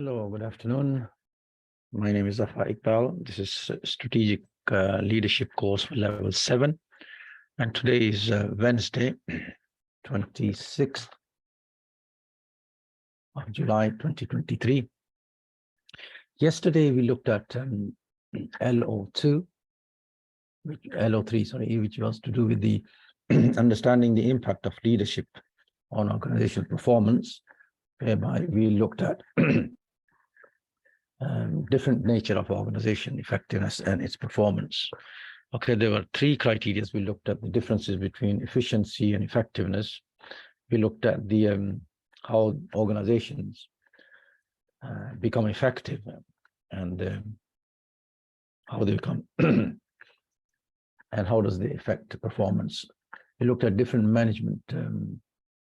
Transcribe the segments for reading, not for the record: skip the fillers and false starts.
Hello, good afternoon. My name is Iqbal. This is Strategic Leadership course for Level 7. And today is Wednesday, 26th of July, 2023. Yesterday, we looked at LO2, LO3, which was to do with the understanding the impact of leadership on organizational performance, whereby we looked at different nature of organization effectiveness and its performance. Okay, there were three criteria. We looked at the differences between efficiency and effectiveness. We looked at the how organizations become effective and how they become and how does they affect performance. We looked at different management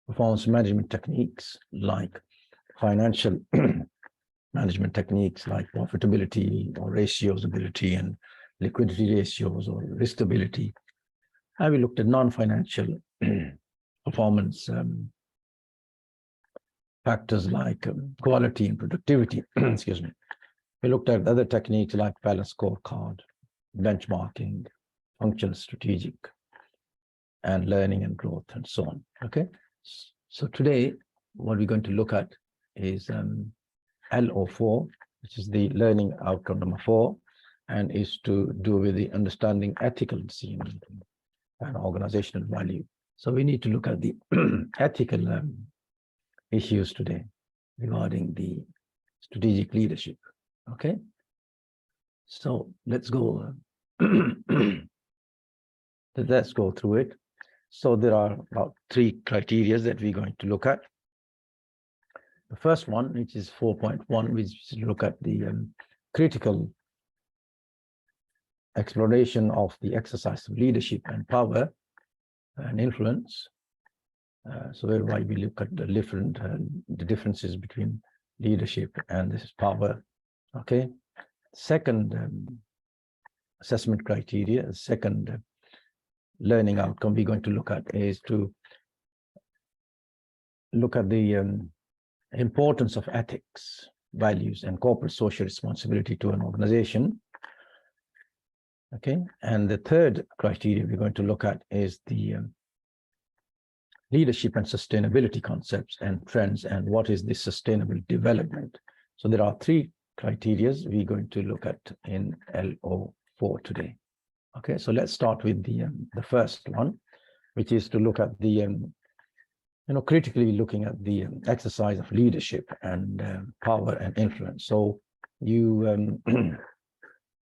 performance management techniques like financial management techniques like profitability or ratios ability and liquidity ratios or risk ability. And we looked at non-financial performance factors like quality and productivity. Excuse me. We looked at other techniques like balanced scorecard, benchmarking, functional strategic, and learning and growth, and so on. Okay. So today, what we're going to look at is LO4, which is the learning outcome number 4, and is to do with the understanding ethical decision and organizational value. So we need to look at the ethical issues today regarding the strategic leadership. Okay, so let's go. Let's go through it. So there are about 3 criteria that we're going to look at. The first one, which is 4.1, which is look at the critical exploration of the exercise of leadership and power and influence. So whereby we look at the different the differences between leadership and this power. Okay. Second assessment criteria, second learning outcome we're going to look at is to look at the importance of ethics, values, and corporate social responsibility to an organization. Okay, and the third criteria we're going to look at is the leadership and sustainability concepts and trends, and what is the sustainable development. So there are 3 criteria we're going to look at in LO4 today. Okay, so let's start with the first one, which is to look at the critically looking at the exercise of leadership and power and influence. So you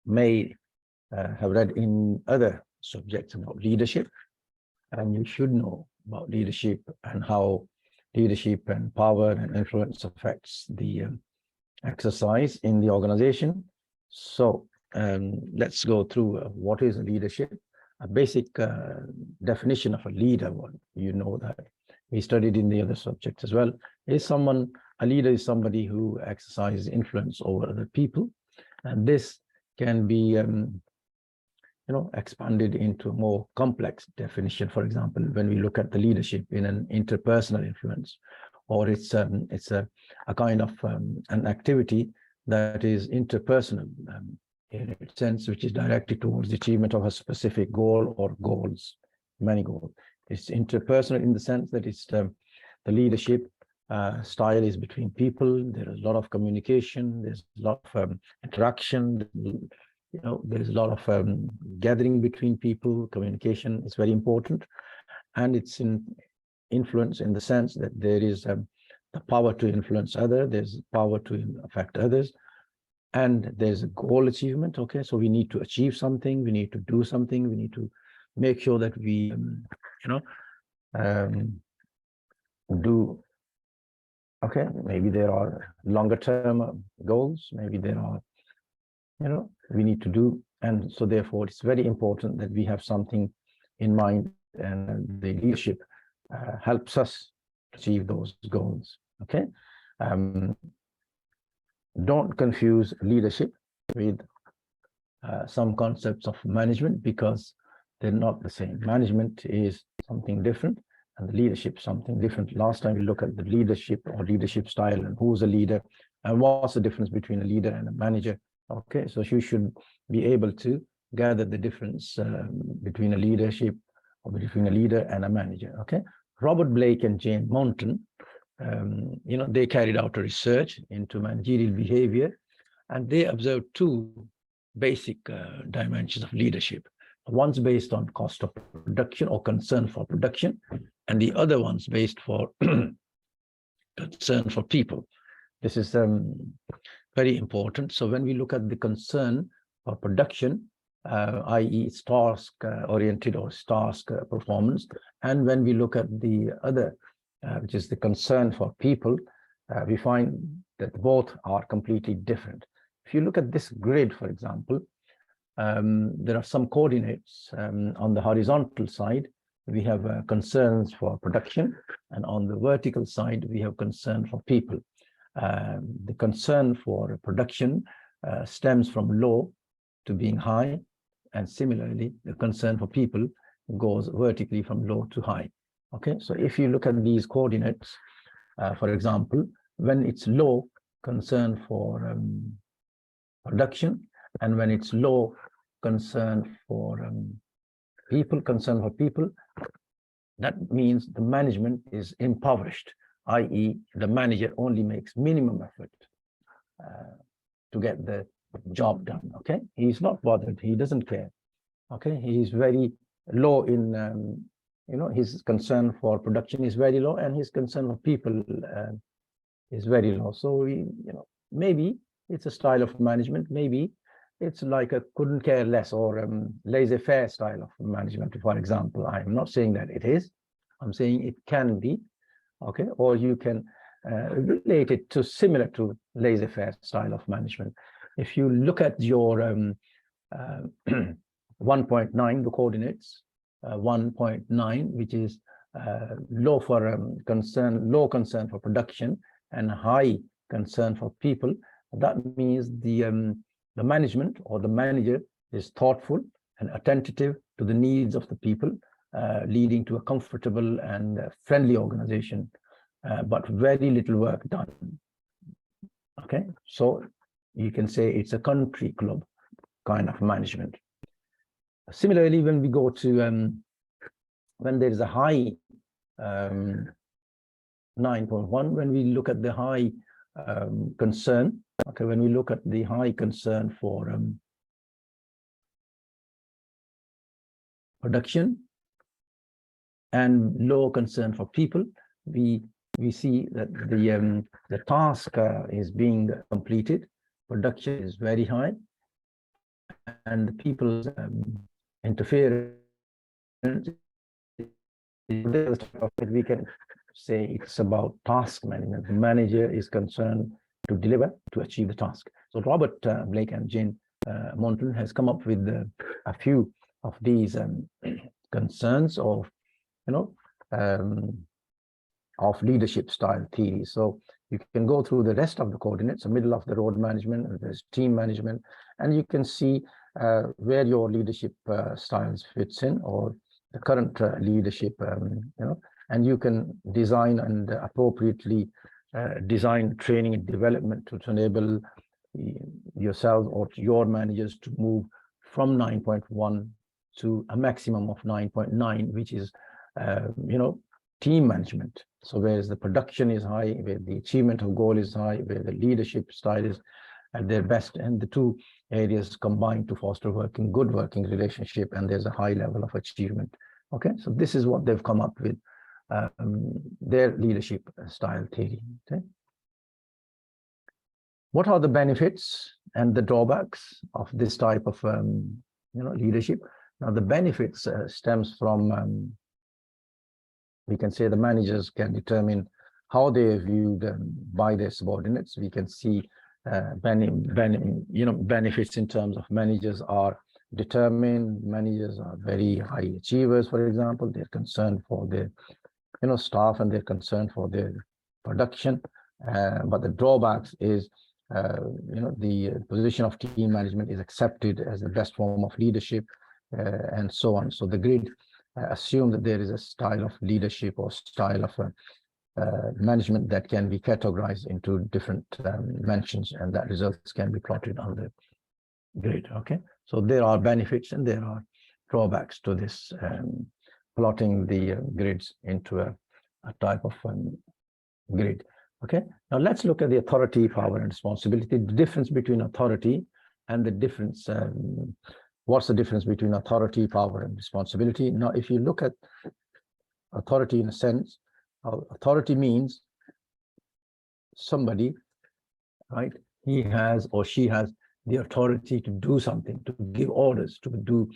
may have read in other subjects about leadership, and you should know about leadership and how leadership and power and influence affects the exercise in the organization. So let's go through what is a leadership. A basic definition of a leader, one you know that we studied in the other subjects as well, is a leader is somebody who exercises influence over other people, and this can be expanded into a more complex definition. For example, when we look at the leadership in an interpersonal influence, or it's a kind of an activity that is interpersonal in its sense, which is directed towards the achievement of a specific goal or goals, many goals. It's interpersonal in the sense that it's the leadership style is between people. There is a lot of communication. There's a lot of interaction. There is a lot of gathering between people. Communication is very important, and it's in influence in the sense that there is the power to influence others. There's power to affect others, and there's a goal achievement. Okay, so we need to achieve something. We need to do something. We need to make sure that we do. Okay, maybe there are longer term goals. Maybe there are we need to do, and so therefore it's very important that we have something in mind, and the leadership helps us achieve those goals. Okay, don't confuse leadership with some concepts of management, because they're not the same. Management is something different, and the leadership something different. Last time we looked at the leadership or leadership style and who's a leader, And what's the difference between a leader and a manager? Okay, so you should be able to gather the difference between a leadership or between a leader and a manager. Okay, Robert Blake and Jane Monton, they carried out a research into managerial behavior, and they observed two basic dimensions of leadership. One's based on cost of production or concern for production, and the other one's based for concern for people. This is very important. So when we look at the concern for production, i.e. it's task-oriented or task performance, and when we look at the other, which is the concern for people, we find that both are completely different. If you look at this grid, for example, there are some coordinates. On the horizontal side, we have concerns for production, and on the vertical side, we have concern for people. The concern for production stems from low to being high, and similarly, the concern for people goes vertically from low to high. Okay, so if you look at these coordinates, for example, when it's low, concern for production, and when it's low, concern for people, that means the management is impoverished, i.e. the manager only makes minimum effort to get the job done. Okay, he's not bothered, he doesn't care. Okay, he's very low in his concern for production is very low, and his concern for people is very low. So maybe it's a style of management, maybe it's like a couldn't care less or laissez-faire style of management, for example. I'm not saying that it is, I'm saying it can be. Okay, or you can relate it to similar to laissez-faire style of management. If you look at your 1.9, the coordinates, 1.9, which is low for low concern for production and high concern for people, that means the management or the manager is thoughtful and attentive to the needs of the people, leading to a comfortable and friendly organization, but very little work done. Okay, so you can say it's a country club kind of management. Similarly, when we go to when there is a high 9.1, when we look at the high concern, okay, when we look at the high concern for production and low concern for people, we see that the task is being completed, production is very high, and the people's interference, we can say it's about task management. The manager is concerned to deliver, to achieve the task. So Robert Blake and Jane Monton has come up with a few of these concerns of leadership style theory. So you can go through the rest of the coordinates, the middle of the road management, there's team management, and you can see where your leadership styles fits in, or the current leadership, and you can design and appropriately design training and development to enable yourself or your managers to move from 9.1 to a maximum of 9.9, which is team management. So whereas the production is high, where the achievement of goal is high, where the leadership style is at their best, and the two areas combine to foster good working relationship, and there's a high level of achievement. Okay, so this is what they've come up with, their leadership style theory. Okay, what are the benefits and the drawbacks of this type of leadership? Now the benefits stems from we can say the managers can determine how they are viewed by their subordinates. We can see benefits in terms of managers are determined. Managers are very high achievers, for example. They're concerned for their staff, and they're concerned for their production. But the drawbacks is the position of team management is accepted as the best form of leadership, and so on. So the grid assume that there is a style of leadership or style of management that can be categorized into different mentions, and that results can be plotted on the grid. Okay, so there are benefits and there are drawbacks to this plotting the grids into a type of grid. Okay, now let's look at the authority, power, and responsibility. The difference between authority and the difference. What's the difference between authority, power, and responsibility? Now, if you look at authority in a sense, authority means somebody, right? He has or she has the authority to do something, to give orders, to do,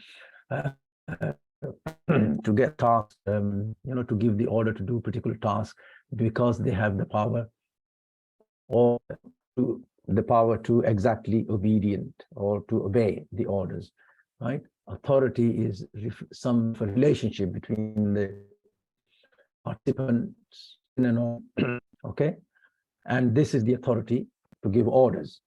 to get tasks, to give the order to do a particular task because they have the power, or the power to exactly obedient or to obey the orders, right? Authority is some relationship between the participants, okay? And this is the authority to give orders.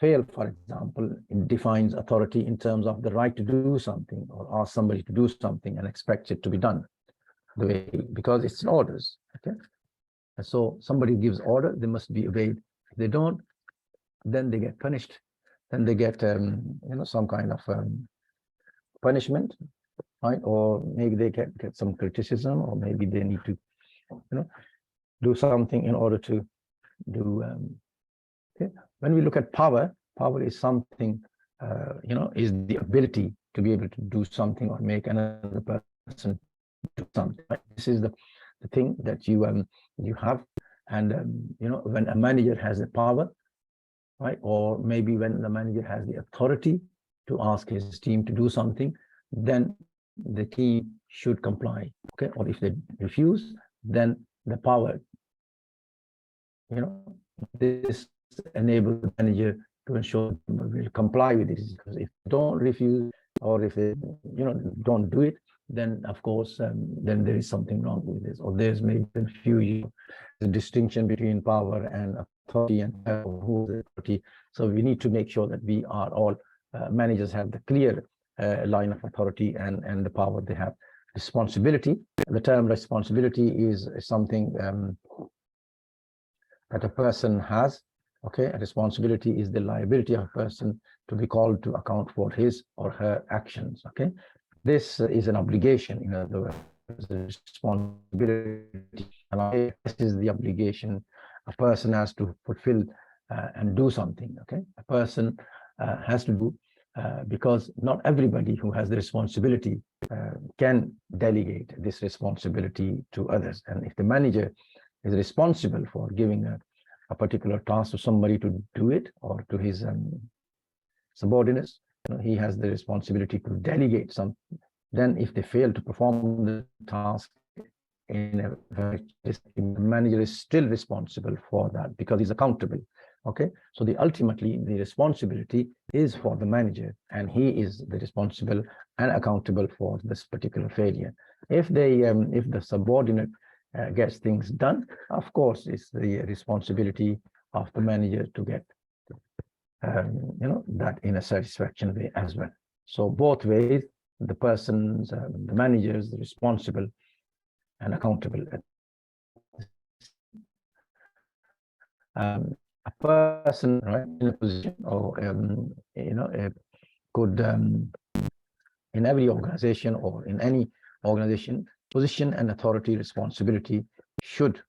FAIL, for example, it defines authority in terms of the right to do something or ask somebody to do something and expects it to be done the way, because it's orders, okay? And so somebody gives order, they must be obeyed. If they don't, then they get punished. Then they get, some kind of punishment, right? Or maybe they get some criticism, or maybe they need to, do something in order to do. Okay. When we look at power, power is something, is the ability to be able to do something or make another person do something. Right? This is the thing that you have, and when a manager has the power, right, or maybe when the manager has the authority to ask his team to do something, then the team should comply. Okay, or if they refuse, then the power, this enables the manager to ensure will comply with this. Because if they don't refuse, or if they don't do it, then of course then there is something wrong with this, or there's maybe confusion, the distinction between power and authority, and who is authority. So we need to make sure that we are all managers have the clear line of authority and the power they have. Responsibility, the term responsibility is something that a person has. Okay, a responsibility is the liability of a person to be called to account for his or her actions. Okay, this is an obligation, in other words, responsibility, and this is the obligation a person has to fulfill and do something. Okay, a person has to do, because not everybody who has the responsibility can delegate this responsibility to others. And if the manager is responsible for giving a particular task to somebody to do it, or to his subordinates, he has the responsibility to delegate something. Then if they fail to perform the task in a very, the manager is still responsible for that because he's accountable. Okay, so ultimately the responsibility is for the manager, and he is the responsible and accountable for this particular failure. If the subordinate gets things done, of course it's the responsibility of the manager to get that in a satisfaction way as well. So both ways, the persons, the managers, the responsible and accountable. A person, right, in a position, or could in every organization or in any organization, position and authority, responsibility should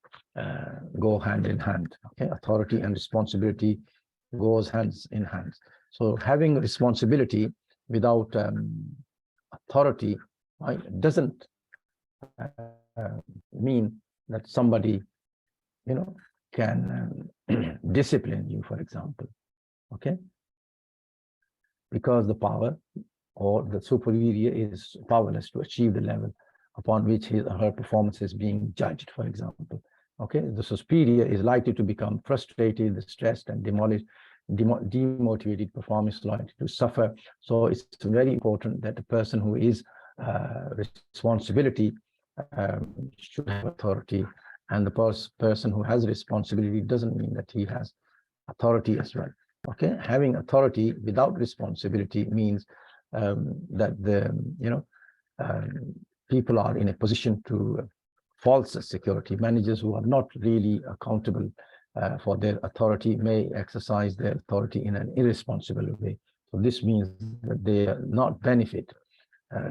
go hand in hand. Okay, authority and responsibility goes hands in hand. So having responsibility without authority, right, doesn't mean that somebody can discipline you, for example. Okay, because the power or the superior is powerless to achieve the level upon which his or her performance is being judged, for example. Okay, the superior is likely to become frustrated, stressed, and demotivated. Performance is likely to suffer. So it's very important that the person who is responsibility should have authority, and the person who has responsibility doesn't mean that he has authority as well. Okay, having authority without responsibility means that the people are in a position to false security. Managers who are not really accountable for their authority may exercise their authority in an irresponsible way. So this means that they are not benefit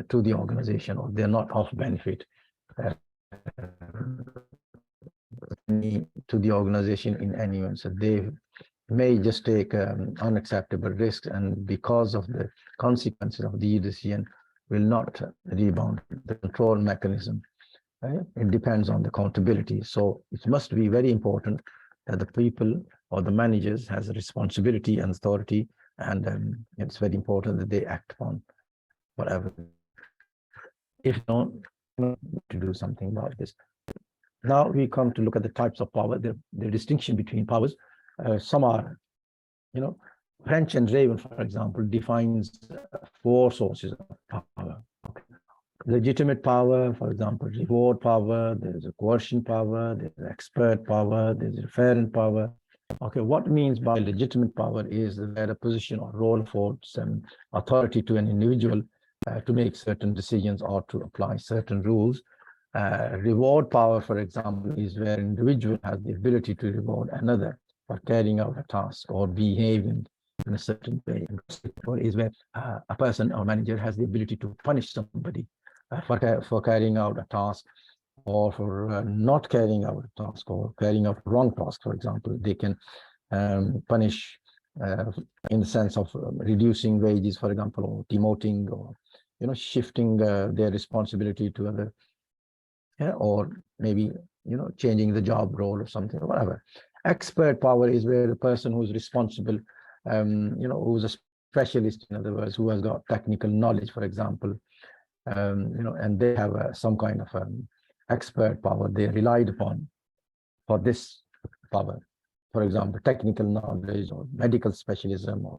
to the organization, or they're not of benefit to the organization in any way. So they may just take unacceptable risks, and because of the consequences of the decision will not rebound. The control mechanism, right? It depends on the accountability. So it must be very important that the people or the managers has a responsibility and authority, and it's very important that they act upon whatever. If not, to do something about this. Now we come to look at the types of power, the distinction between powers. Some are, French and Raven, for example, defines 4 sources of power. Okay. Legitimate power, for example, reward power, there's a coercion power, there's expert power, there's referent power. Okay, what means by legitimate power is that a position or role for some authority to an individual to make certain decisions or to apply certain rules. Reward power, for example, is where an individual has the ability to reward another for carrying out a task or behaving in a certain way. Or is where a person or manager has the ability to punish somebody for carrying out a task, or for not carrying out a task, or carrying out wrong task. For example, they can punish in the sense of reducing wages, for example, or demoting, or shifting their responsibility to other, or maybe changing the job role or something, or whatever. Expert power is where the person who's responsible, who's a specialist, in other words, who has got technical knowledge, for example, and they have some kind of expert power they relied upon for this power. For example, technical knowledge, or medical specialism, or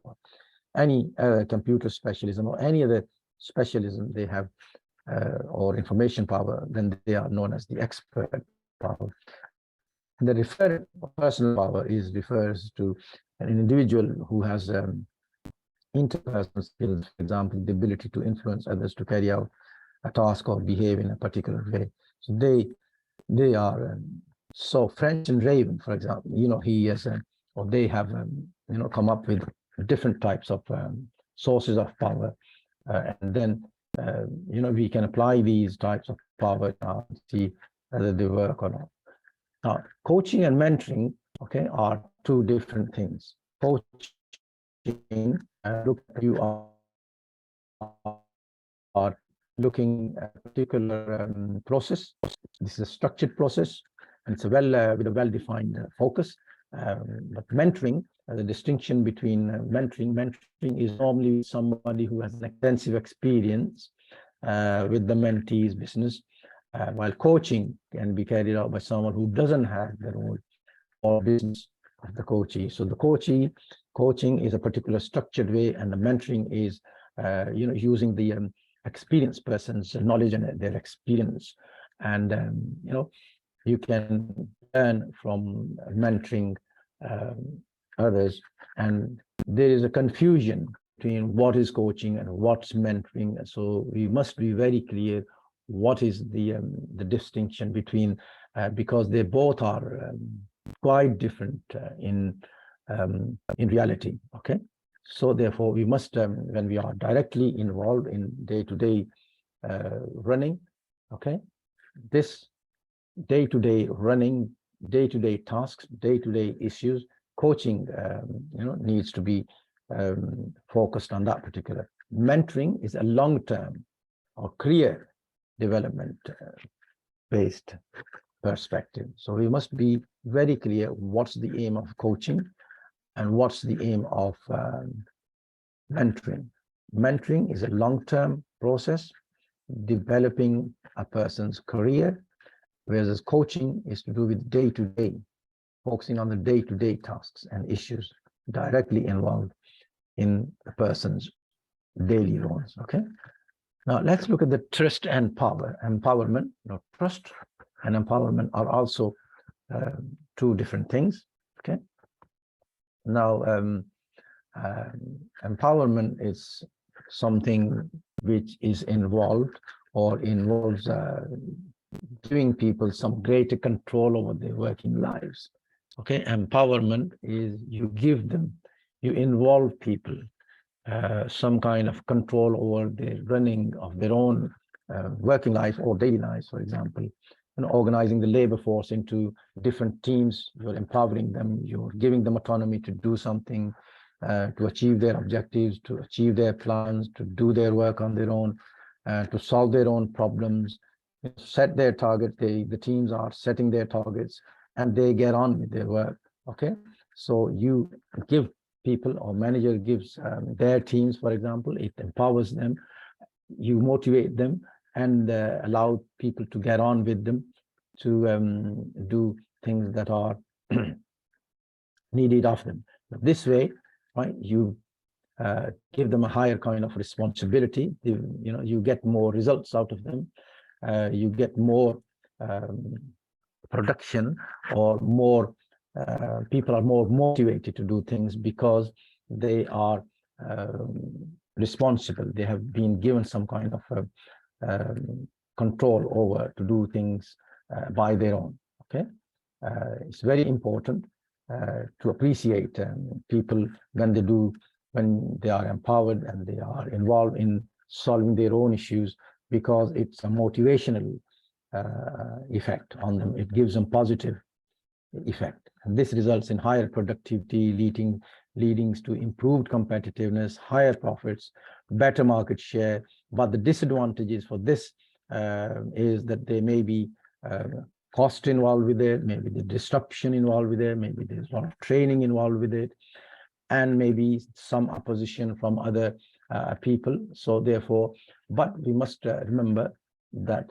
any computer specialism, or any other specialism they have, or information power, then they are known as the expert power. And the referent personal power refers to an individual who has interpersonal skills, for example, the ability to influence others to carry out a task or behave in a particular way. So they are so French and Raven, for example, he has or they have come up with different types of sources of power, and then we can apply these types of power to see whether they work or not. Now, coaching and mentoring, okay, are 2 different things. Coaching, look, you are looking at a particular process. This is a structured process, and it's with a well-defined focus. But mentoring, the distinction between mentoring is normally somebody who has an extensive experience with the mentee's business, while coaching can be carried out by someone who doesn't have the role or business of the coachee. So the coaching is a particular structured way, and the mentoring is using the experienced person's knowledge and their experience. And you can learn from mentoring others, and there is a confusion between what is coaching and what's mentoring. So we must be very clear what is the distinction between, because they both are quite different in reality. Okay, so therefore we must, when we are directly involved in day-to-day running, okay, this day-to-day running, day-to-day tasks, day-to-day issues, coaching needs to be focused on that particular. Mentoring is a long-term or career development based perspective. So we must be very clear what's the aim of coaching and what's the aim of mentoring. Mentoring is a long-term process developing a person's career, whereas coaching is to do with day-to-day, focusing on the day-to-day tasks and issues directly involved in a person's daily roles. Okay. Now let's look at the trust and empowerment. Trust and empowerment are also 2 different things. Okay. Now empowerment is something which is involved or involves giving people some greater control over their working lives. Okay, empowerment is you give them, you involve people, some kind of control over the running of their own working life or daily lives, for example, and organizing the labor force into different teams. You're empowering them, you're giving them autonomy to do something, to achieve their objectives, to achieve their plans, to do their work on their own, to solve their own problems, set their targets. The teams are setting their targets and they get on with their work. Okay, so you give people, or manager gives their teams, for example, it empowers them, you motivate them, and allow people to get on with them, to do things that are needed of them. This way, right, you give them a higher kind of responsibility. You get more results out of them. You get more production, or more people are more motivated to do things because they are responsible. They have been given some kind of control over to do things by their own. Okay, it's very important to appreciate people when they are empowered and they are involved in solving their own issues, because it's a motivational effect on them. It gives them positive effect, and this results in higher productivity, leading to improved competitiveness, higher profits, better market share. But the disadvantages for this is that there may be cost involved with it, maybe the disruption involved with it, maybe there's a lot of training involved with it, and maybe some opposition from other people. So therefore, but we must remember that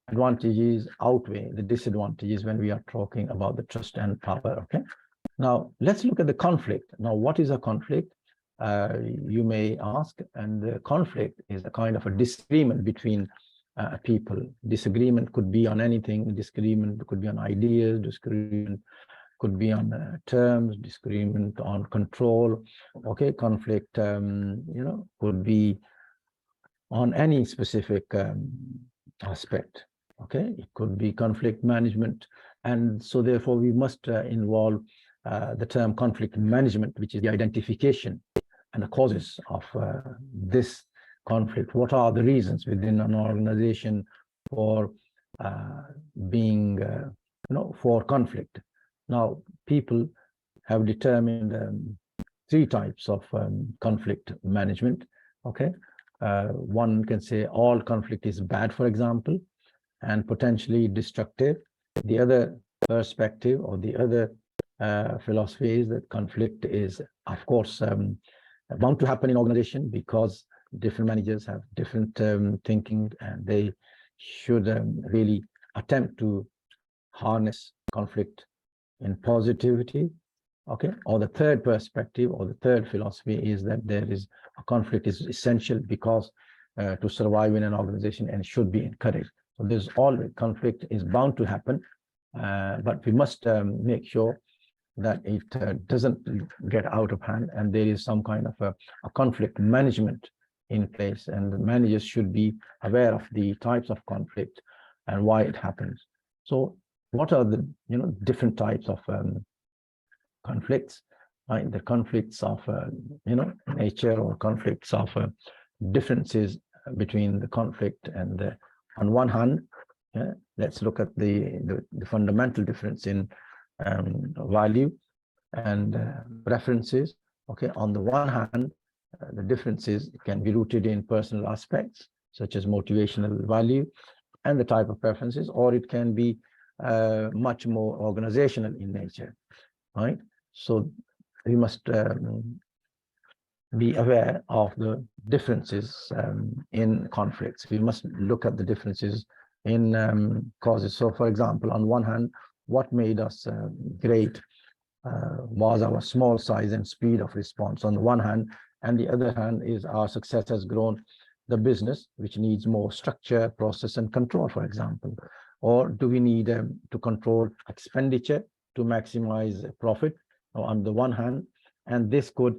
advantages outweigh the disadvantages when we are talking about the trust and power. Okay, now let's look at the conflict. Now, what is a conflict? You may ask, and the conflict is a kind of a disagreement between people. Disagreement could be on anything. Disagreement could be on ideas. Disagreement could be on terms. Disagreement on control. Okay, conflict, could be on any specific aspect. Okay, it could be conflict management, and so therefore we must involve the term conflict management, which is the identification and the causes of this conflict. What are the reasons within an organization for being, for conflict? Now, people have determined 3 types of conflict management. Okay, one can say all conflict is bad, for example, and potentially destructive. The other perspective, or the other philosophy, is that conflict is, of course, bound to happen in organization, because different managers have different thinking, and they should really attempt to harness conflict in positivity. Okay, or the third perspective, or the third philosophy, is that a conflict is essential because to survive in an organization, and should be encouraged. So there's always conflict is bound to happen, but we must make sure that it doesn't get out of hand, and there is some kind of a conflict management in place, and the managers should be aware of the types of conflict and why it happens. So what are the different types of conflicts? Right? The conflicts of nature, or conflicts of differences between the conflict and on one hand, let's look at the fundamental difference in value and preferences. Okay, on the one hand, the differences can be rooted in personal aspects such as motivational value and the type of preferences, or it can be much more organizational in nature. Right, so we must be aware of the differences in conflicts. We must look at the differences in causes. So, for example, on one hand, what made us great was our small size and speed of response on the one hand, and the other hand is our success has grown the business, which needs more structure, process, and control, for example. Or do we need to control expenditure to maximize profit on the one hand, and this could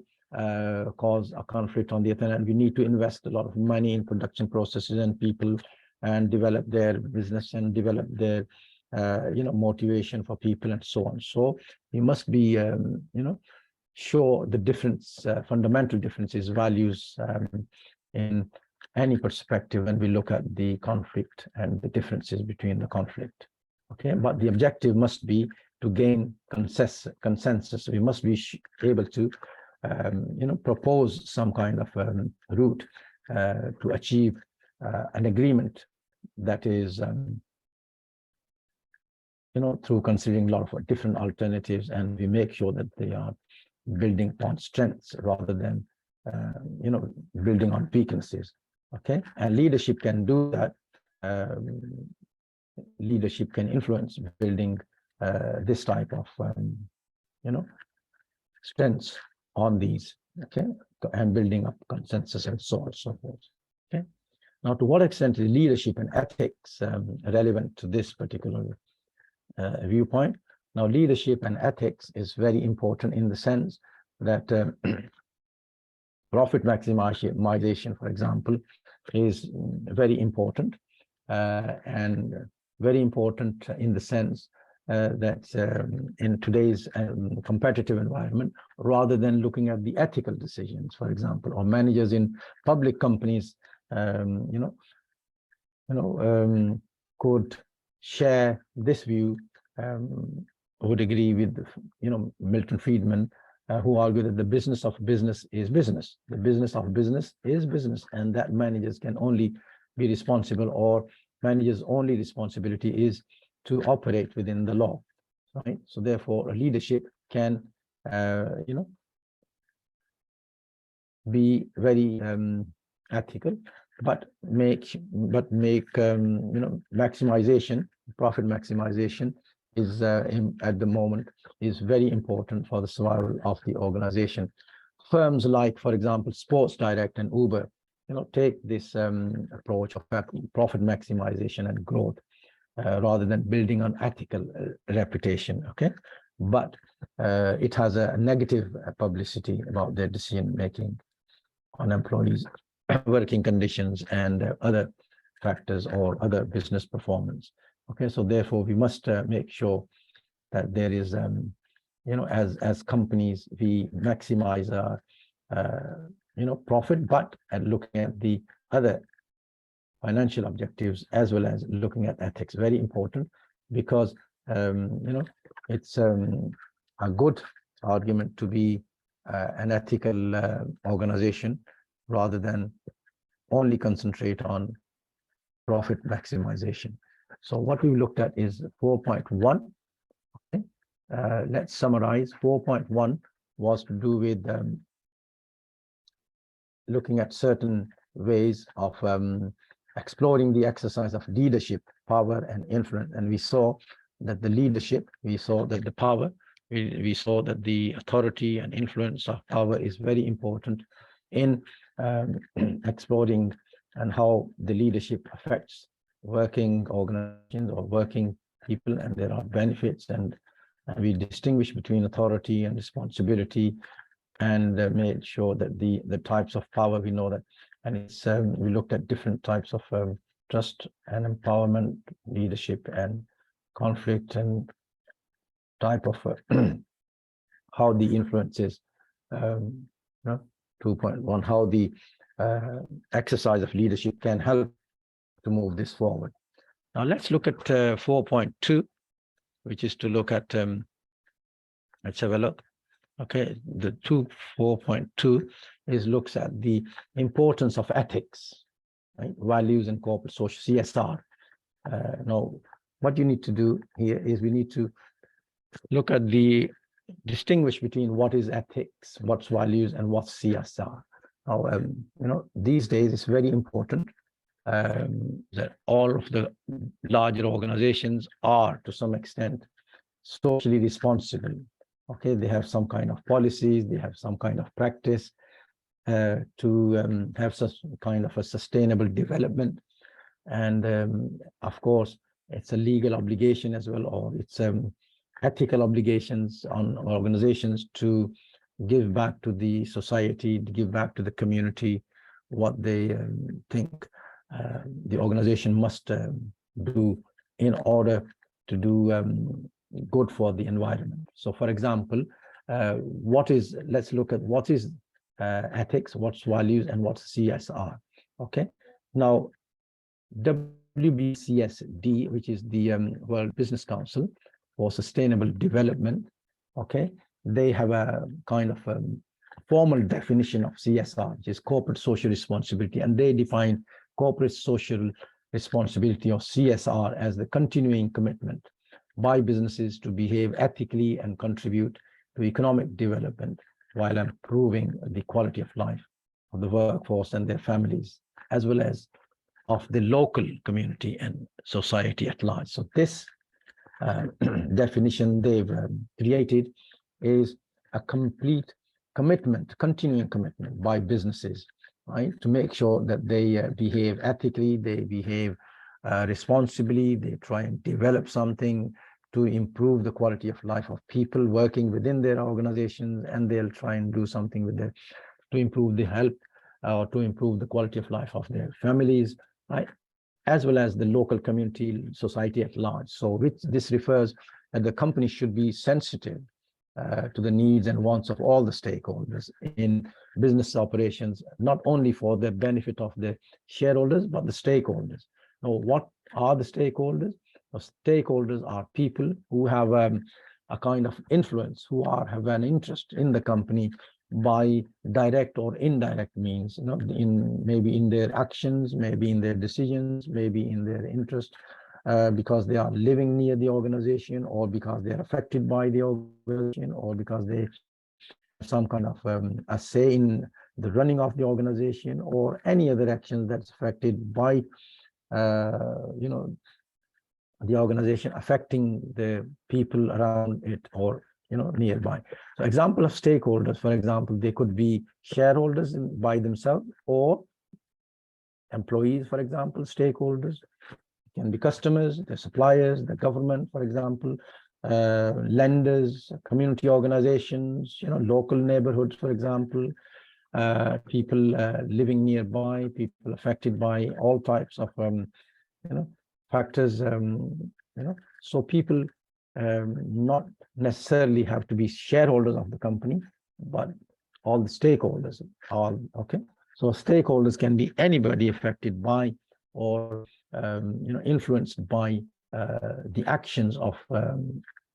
cause a conflict on the other hand. We need to invest a lot of money in production processes and people and develop their business and develop their motivation for people and so on. So you must be show the difference, fundamental differences, values in any perspective when we look at the conflict and the differences between the conflict. Okay, but the objective must be to gain consensus. We must be able to propose some kind of route to achieve an agreement that is through considering a lot of different alternatives, and we make sure that they are building upon strengths rather than building on weaknesses. Okay, and leadership can do that. Leadership can influence building this type of strengths on these, okay, and building up consensus and so on and so forth. Okay, now to what extent is leadership and ethics relevant to this particular viewpoint? Now, leadership and ethics is very important in the sense that profit maximization, for example, is very important, and very important in the sense that in today's competitive environment, rather than looking at the ethical decisions, for example, or managers in public companies, could share this view, would agree with Milton Friedman, who argued that the business of business is business. The business of business is business, and that managers can only be responsible, or managers' only responsibility is to operate within the law, right? So therefore, a leadership can, be very ethical, but make maximization, profit maximization is at the moment is very important for the survival of the organization. Firms like, for example, Sports Direct and Uber, take this approach of profit maximization and growth rather than building on ethical reputation. Okay, but it has a negative publicity about their decision making on employees' working conditions and other factors or other business performance. Okay, so therefore we must make sure that there is, as companies, we maximize our, profit, but at looking at the other financial objectives as well as looking at ethics. Very important, because it's a good argument to be an ethical organization rather than only concentrate on profit maximization. So what we looked at is 4.1. Okay. Let's summarize. 4.1 was to do with looking at certain ways of exploring the exercise of leadership, power, and influence. And we saw that the leadership, we saw that the power, we saw that the authority and influence of power is very important in exploring and how the leadership affects working organizations or working people, and there are benefits, and we distinguish between authority and responsibility, and made sure that the types of power, we know that, and it's we looked at different types of trust and empowerment, leadership and conflict, and type of how the influences 2.1, how the exercise of leadership can help to move this forward. Now let's look at 4.2, which is to look at, let's have a look. Okay, the 4.2 is looks at the importance of ethics, right? Values and corporate social, CSR. Now, what you need to do here is we need to look at the distinguish between what is ethics, what's values, and what's CSR. Now, these days it's very important that all of the larger organizations are, to some extent, socially responsible. Okay, they have some kind of policies, they have some kind of practice to have such kind of a sustainable development, and of course, it's a legal obligation as well, or it's ethical obligations on organizations to give back to the society, to give back to the community what they think the organization must do in order to do good for the environment. So, for example, let's look at what is ethics, what's values, and what's CSR. Okay, now WBCSD, which is the World Business Council for Sustainable Development, okay, they have a kind of formal definition of CSR, which is corporate social responsibility, and they define corporate social responsibility, or CSR, as the continuing commitment by businesses to behave ethically and contribute to economic development while improving the quality of life of the workforce and their families, as well as of the local community and society at large. So this definition they've created is a complete commitment, continuing commitment by businesses, right, to make sure that they behave ethically, they behave responsibly, they try and develop something to improve the quality of life of people working within their organizations, and they'll try and do something with their to improve the health or to improve the quality of life of their families, right, as well as the local community, society at large. So which this refers that the company should be sensitive to the needs and wants of all the stakeholders in business operations, not only for the benefit of the shareholders, but the stakeholders. Now, what are the stakeholders? The stakeholders are people who have a kind of influence, who have an interest in the company by direct or indirect means, you know, maybe in their actions, maybe in their decisions, maybe in their interest, because they are living near the organization, or because they are affected by the organization, or because they have some kind of a say in the running of the organization, or any other action that's affected by, you know, the organization, affecting the people around it, or, you know, nearby. So example of stakeholders, for example, they could be shareholders by themselves, or employees, for example, stakeholders. Can be customers, the suppliers, the government, for example, lenders, community organizations, you know, local neighborhoods, for example, people living nearby, people affected by all types of, you know, factors, you know. So people not necessarily have to be shareholders of the company, but all the stakeholders are, okay. So stakeholders can be anybody affected by, or you know, influenced by the actions of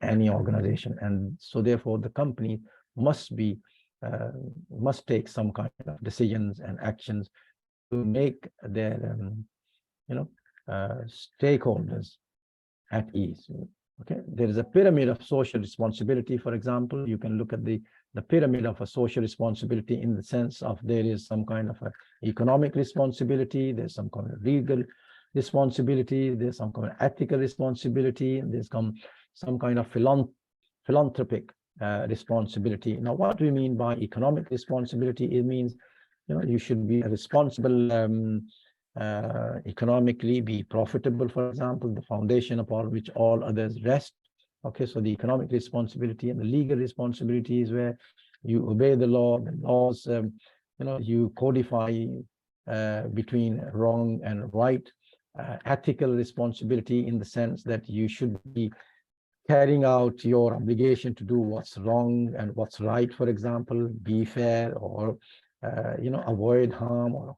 any organization, and so therefore the company must take some kind of decisions and actions to make their you know, stakeholders at ease. Okay, there is a pyramid of social responsibility. For example, you can look at the pyramid of a social responsibility in the sense of there is some kind of a economic responsibility, there's some kind of legal responsibility, there's some kind of ethical responsibility, and there's some kind of philanthropic responsibility. Now, what do we mean by economic responsibility? It means, you know, you should be a responsible economically, be profitable, for example, the foundation upon which all others rest. Okay, so the economic responsibility and the legal responsibility is where you obey the law, the laws, you know, you codify between wrong and right. Ethical responsibility in the sense that you should be carrying out your obligation to do what's wrong and what's right, for example, be fair, or you know, avoid harm, or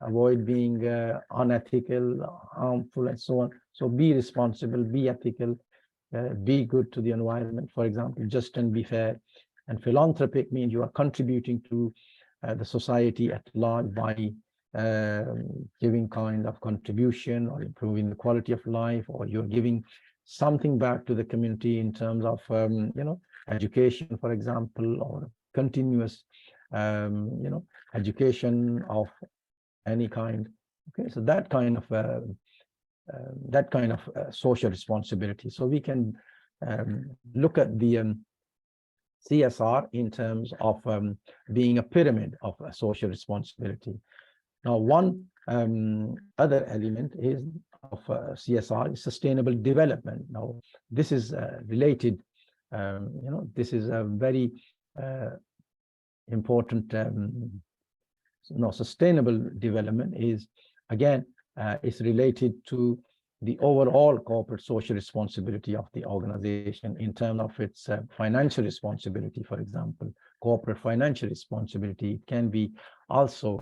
avoid being unethical, harmful, and so on. So be responsible, be ethical, be good to the environment, for example, just and be fair. And philanthropic means you are contributing to the society at large by giving kind of contribution, or improving the quality of life, or you're giving something back to the community in terms of you know, education, for example, or continuous you know, education of any kind. Okay, so that kind of social responsibility. So we can look at the CSR in terms of being a pyramid of social responsibility. Now, one other element is of CSR is sustainable development. Now, this is related. You know, this is a very important. No, sustainable development is, again, is related to the overall corporate social responsibility of the organization in terms of its financial responsibility, for example, corporate financial responsibility. It can be also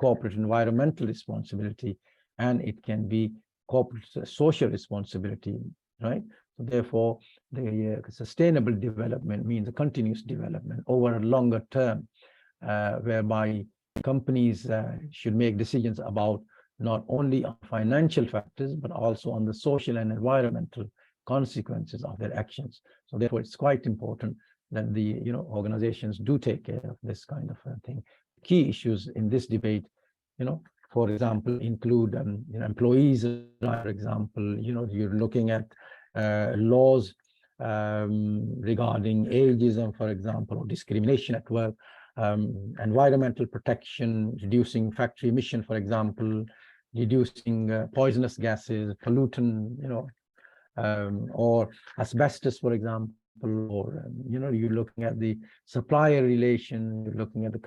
corporate environmental responsibility, and it can be corporate social responsibility, right? So therefore, the sustainable development means a continuous development over a longer term, whereby companies should make decisions about not only on financial factors, but also on the social and environmental consequences of their actions. So therefore, it's quite important that the organizations do take care of this kind of thing. Key issues in this debate, for example, include employees, for example, you're looking at laws regarding ageism, for example, or discrimination at work, environmental protection, reducing factory emission, for example, reducing poisonous gases, pollutant, or asbestos, for example, or you're looking at the supplier relation, you're looking at the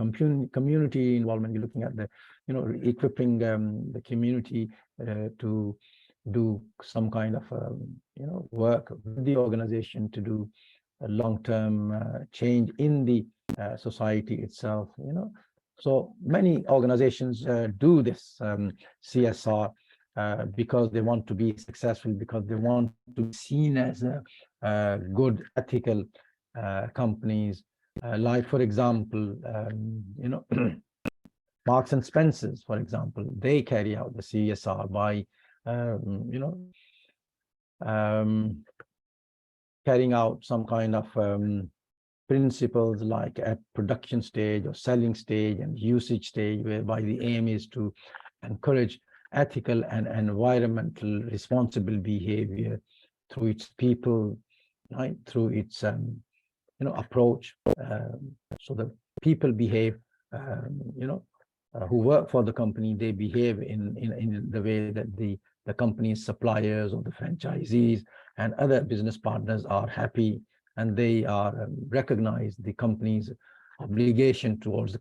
community involvement, you're looking at the equipping the community to do some kind of work with the organization to do a long-term change in the society itself. So many organizations do this CSR because they want to be successful, because they want to be seen as good ethical companies. Like, for example, Marks and Spencers, for example, they carry out the CSR by carrying out some kind of principles like at production stage or selling stage and usage stage, whereby the aim is to encourage ethical and environmental responsible behavior through its people, right? Through its approach, so that people behave, who work for the company, they behave in the way that the company's suppliers or the franchisees and other business partners are happy, and they are recognize the company's obligation towards the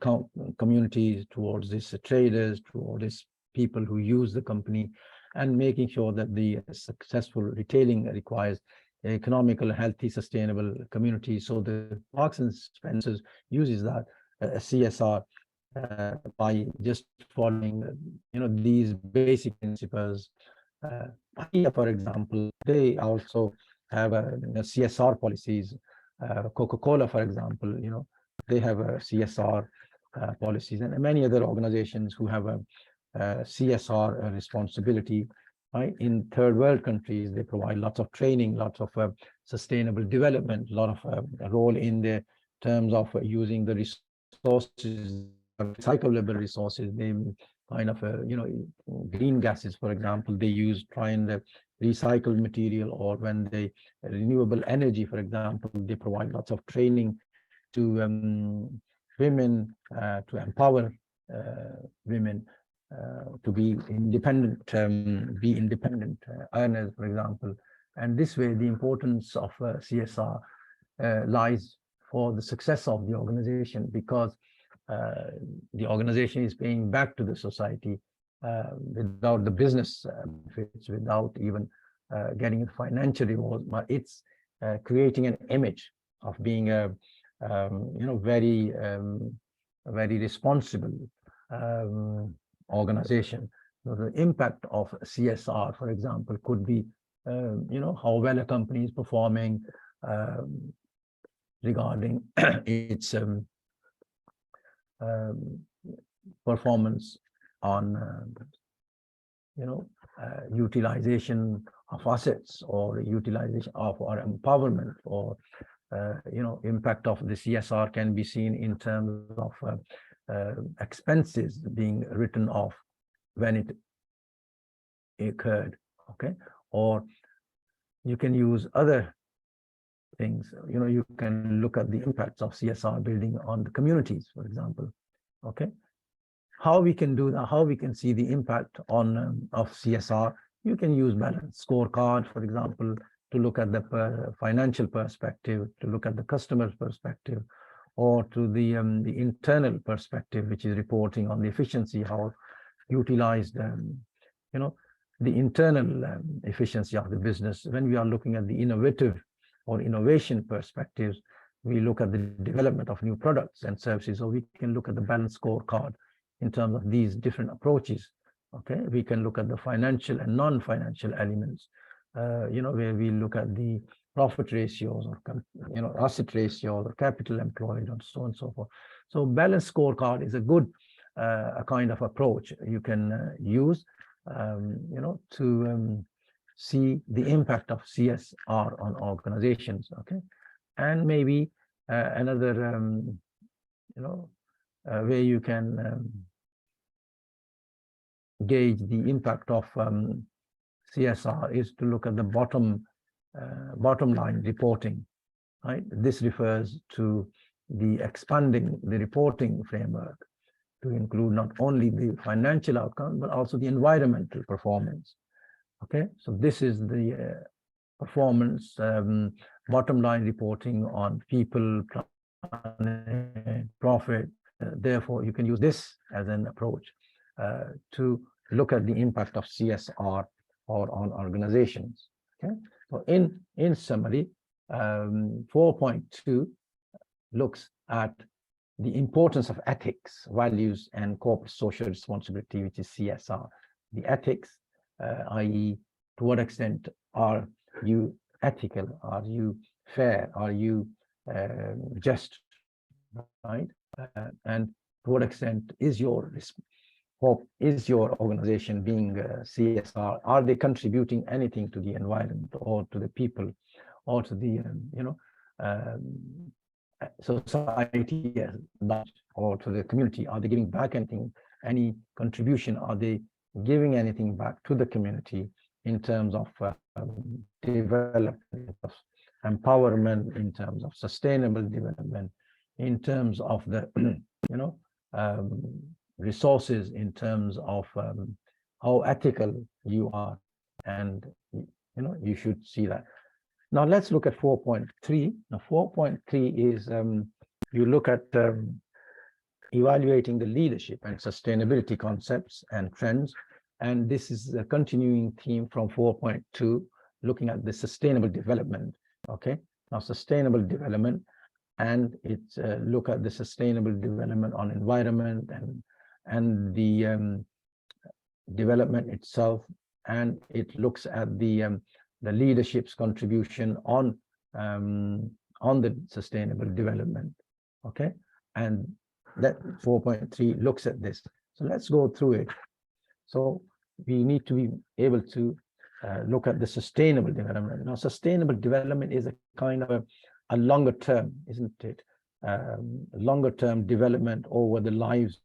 communities, towards its traders, towards its people who use the company, and making sure that the successful retailing requires economical, healthy, sustainable communities. So the Marks and Spencers uses that CSR by just following these basic principles. IFA, for example, they also have CSR policies. Coca-Cola, for example, they have a CSR policies, and many other organizations who have a CSR responsibility. Right? In third world countries, they provide lots of training, lots of sustainable development, a lot of role in the terms of using the resources, recyclable resources. They kind of green gases, for example, they try and recycle material, or when they renewable energy, for example, they provide lots of training to women, to empower women to be independent earners, for example. And this way, the importance of CSR lies for the success of the organization, because the organization is paying back to the society without the business benefits, without even getting a financial reward, but it's creating an image of being a very responsible organization. So the impact of CSR, for example, could be how well a company is performing regarding its performance on utilization of assets, or utilization of our empowerment, or impact of the CSR can be seen in terms of expenses being written off when it occurred. Okay, or you can use other things. You can look at the impacts of CSR building on the communities, for example. Okay, how we can do that, how we can see the impact on of CSR. You can use balanced scorecard, for example, to look at the financial perspective, to look at the customer's perspective, or to the internal perspective, which is reporting on the efficiency, how utilized the internal efficiency of the business. When we are looking at the innovative or innovation perspectives, we look at the development of new products and services, or we can look at the balanced scorecard in terms of these different approaches. Okay, we can look at the financial and non-financial elements, where we look at the profit ratios or asset ratios or capital employed and so on and so forth. So balanced scorecard is a good a kind of approach you can use to see the impact of CSR on organizations. Okay, and maybe another way you can gauge the impact of CSR is to look at the bottom line reporting. Right, this refers to the expanding the reporting framework to include not only the financial outcome but also the environmental performance. Okay, so this is the performance bottom line reporting on people, planet, profit. Therefore, you can use this as an approach to look at the impact of CSR or on organizations. Okay, so in summary, 4.2 looks at the importance of ethics, values, and corporate social responsibility, which is CSR. The ethics, i.e., to what extent are you ethical? Are you fair? Are you just? Right? And to what extent is your organization being CSR? Are they contributing anything to the environment or to the people or to the society or to the community? Are they giving back anything, any contribution? Are they giving anything back to the community in terms of development, of empowerment, in terms of sustainable development, in terms of the resources, in terms of how ethical you are, and you should see that. Now let's look at 4.3. Now 4.3 is you look at evaluating the leadership and sustainability concepts and trends, and this is a continuing theme from 4.2, looking at the sustainable development. Okay, now sustainable development, and it's look at the sustainable development on environment and the development itself, and it looks at the leadership's contribution on the sustainable development. Okay, and that 4.3 looks at this. So let's go through it. So we need to be able to look at the sustainable development. Now, sustainable development is a kind of a longer term, isn't it? Longer term development over the lives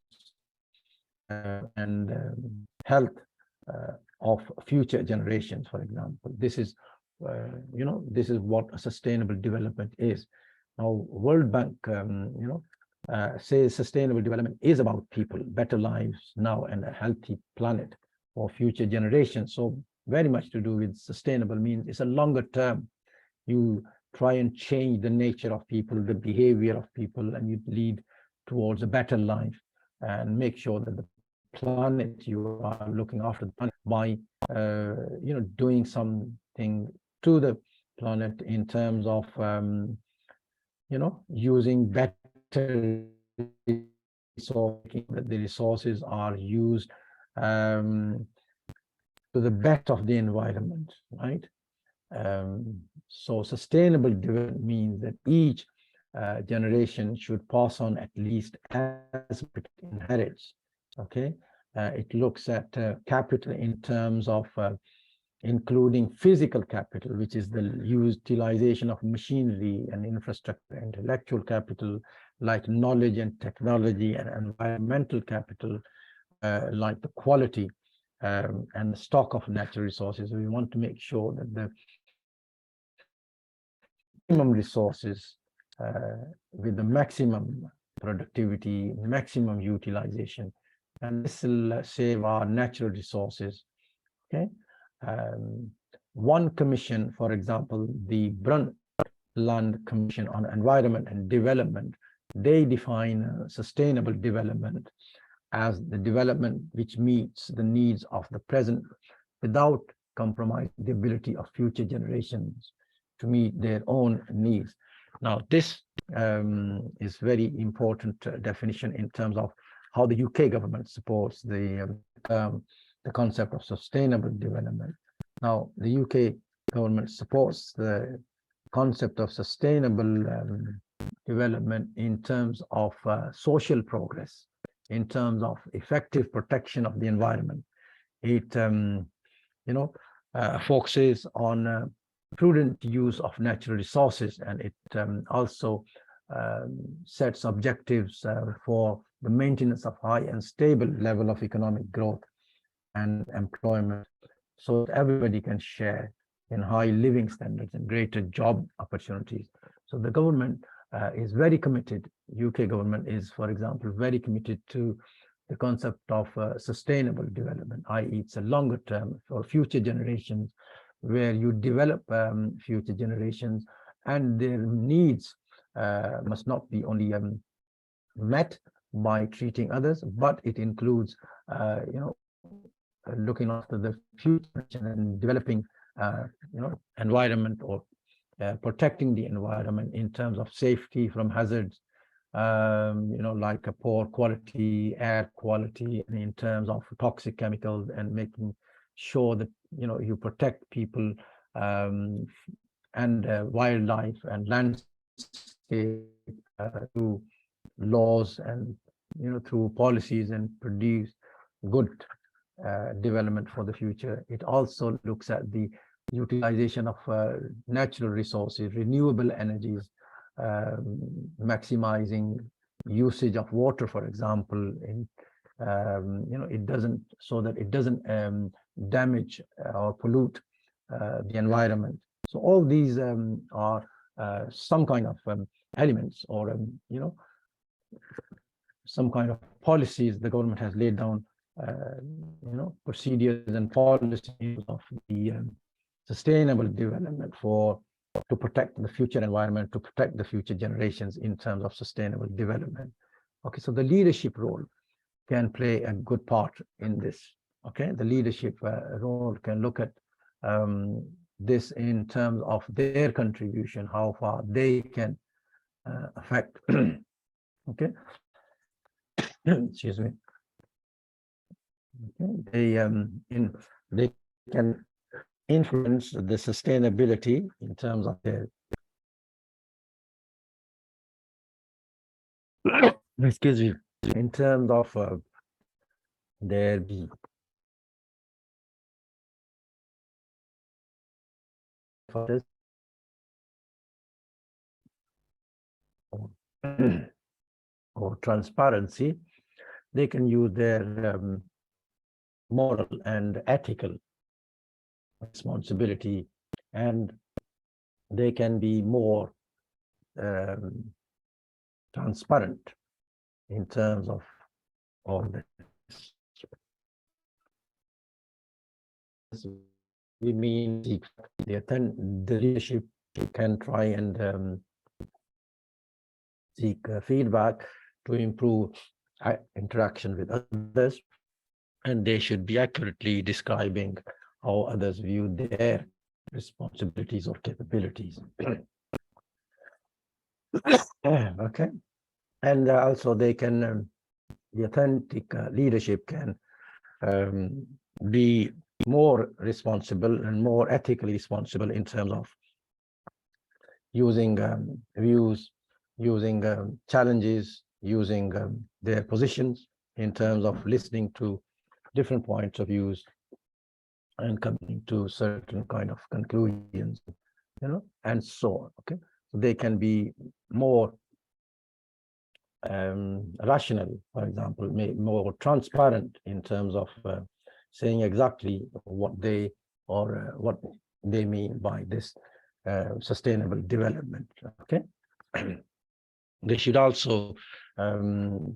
and health of future generations, for example. This is, this is what a sustainable development is. Now, World Bank, says sustainable development is about people, better lives now, and a healthy planet for future generations. So very much to do with sustainable means it's a longer term. You try and change the nature of people, the behavior of people, and you lead towards a better life and make sure that the planet, you are looking after the planet by doing something to the planet in terms of using better resources, that the resources are used to the best of the environment, right? So sustainable development means that each generation should pass on at least as it inherits. Okay, it looks at capital in terms of including physical capital, which is the utilization of machinery and infrastructure, intellectual capital like knowledge and technology, and environmental capital like the quality and the stock of natural resources. We want to make sure that the minimum resources with the maximum productivity, maximum utilization, and this will save our natural resources. Okay, one commission, for example, the Brundtland Commission on Environment and Development, they define sustainable development as the development which meets the needs of the present without compromising the ability of future generations to meet their own needs. Now, this is very important definition in terms of how the UK government supports the concept of sustainable development. Now, the UK government supports the concept of sustainable development in terms of social progress, in terms of effective protection of the environment. It, focuses on prudent use of natural resources, and it also sets objectives for the maintenance of high and stable level of economic growth and employment, so that everybody can share in high living standards and greater job opportunities. So the government is very committed. UK government is, for example, very committed to the concept of sustainable development, i.e. it's a longer term for future generations, where you develop future generations, and their needs must not be only met by treating others, but it includes, looking after the future and developing, environment, or protecting the environment in terms of safety from hazards, like a poor quality air quality, and in terms of toxic chemicals, and making sure that you protect people and wildlife and landscape through laws and through policies, and produce good development for the future. It also looks at the utilization of natural resources, renewable energies, maximizing usage of water, for example, in it doesn't, so that it doesn't damage or pollute the environment. So all these are some kind of elements, or some kind of policies the government has laid down, procedures and policies of the sustainable development to protect the future environment, to protect the future generations in terms of sustainable development. Okay, so the leadership role can play a good part in this. Okay, the leadership role can look at this in terms of their contribution, how far they can affect. Okay, excuse me. Okay, they can influence the sustainability in terms of their excuse me, in terms of their or transparency. They can use their moral and ethical responsibility, and they can be more transparent in terms of all this. We mean the leadership can try and seek feedback to improve interaction with others, and they should be accurately describing how others view their responsibilities or capabilities. Okay, and also they can, the authentic leadership can be more responsible and more ethically responsible in terms of using views, using challenges, using their positions, in terms of listening to different points of views and coming to certain kind of conclusions, and so on. Okay, so they can be more rational, for example, more transparent in terms of saying exactly what they mean by this sustainable development. Okay, they should also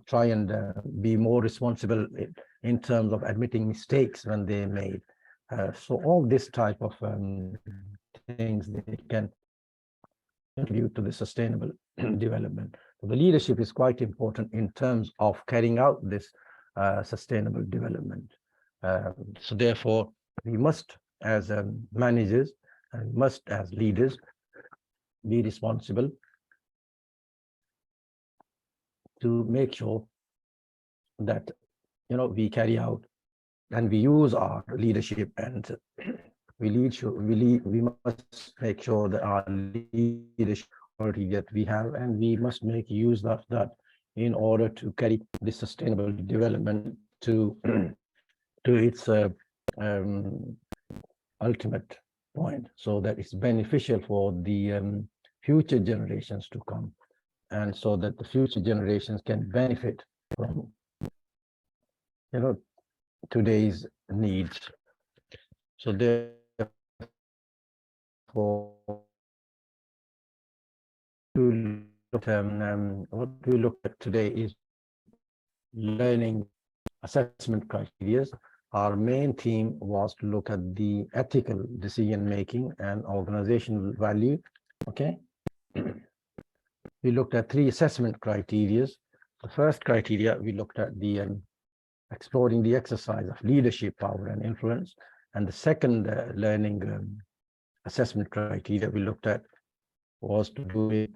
try and be more responsible in terms of admitting mistakes when they made. So all this type of things, they can contribute to the sustainable development. So the leadership is quite important in terms of carrying out this sustainable development. So therefore, we must, as managers, and must, as leaders, be responsible to make sure that we carry out and we use our leadership, and we must make sure that our leadership quality that we have, and we must make use of that in order to carry the sustainable development to its ultimate point, so that it's beneficial for the future generations to come, and so that the future generations can benefit from today's needs. So therefore, what we look at today is learning assessment criteria. Our main theme was to look at the ethical decision making and organizational value. Okay. We looked at 3 assessment criteria. The first criteria, we looked at the exploring the exercise of leadership, power, and influence. And the second learning assessment criteria we looked at was to do with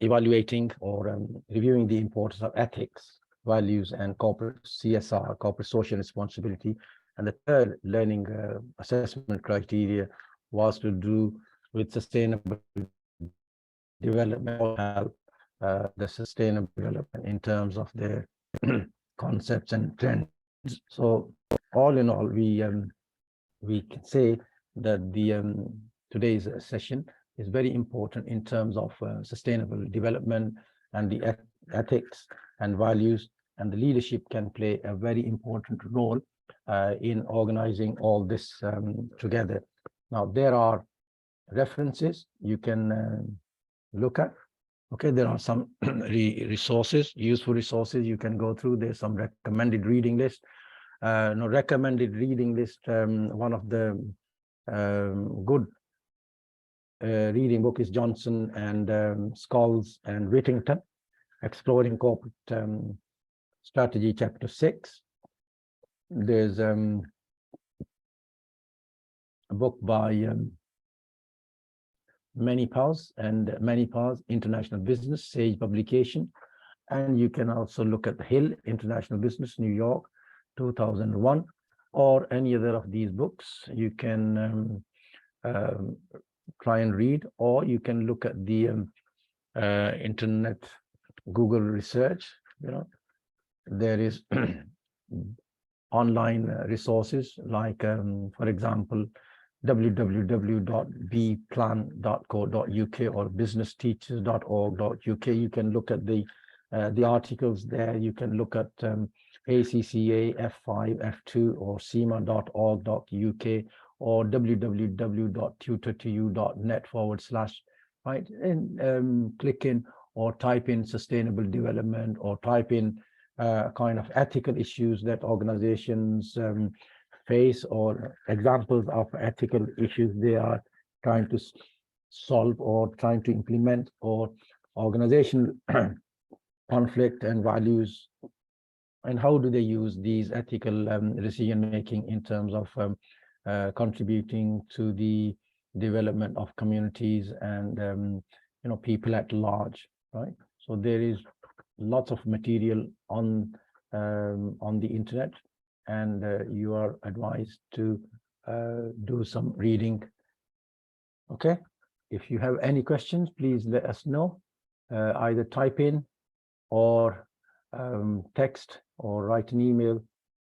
evaluating or reviewing the importance of ethics, values, and corporate CSR, corporate social responsibility. And the third learning assessment criteria was to do with sustainable development, or help the sustainable development in terms of their concepts and trends. So all in all, we can say that the today's session is very important in terms of sustainable development and the ethics and values, and the leadership can play a very important role in organizing all this together. Now, there are references you can look at. Okay, there are some resources, useful resources you can go through. There's some recommended reading list. Recommended reading list, one of the good reading book is Johnson and Scholes and Whittington, Exploring Corporate Strategy, Chapter 6. There's a book by Manipals International Business, Sage publication. And you can also look at Hill International Business, New York, 2001, or any other of these books. You can try and read, or you can look at the internet, Google research. There is online resources like, for example, www.bplan.co.uk or businessteachers.org.uk. You can look at the articles there. You can look at ACCA, F5, F2, or cema.org.uk, or www.tutor2u.net/, right? And click in or type in sustainable development, or type in kind of ethical issues that organizations face, or examples of ethical issues they are trying to solve or trying to implement, or organizational conflict and values, and how do they use these ethical decision making in terms of contributing to the development of communities and people at large, right? So there is lots of material on the internet, and you are advised to do some reading. Okay, if you have any questions, please let us know. Either type in or text or write an email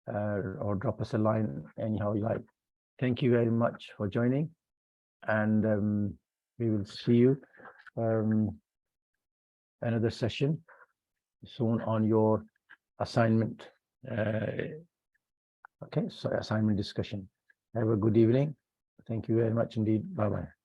or drop us a line, anyhow you like. Thank you very much for joining, and we will see you another session soon on your assignment. Okay, so assignment discussion. Have a good evening. Thank you very much indeed. Bye-bye.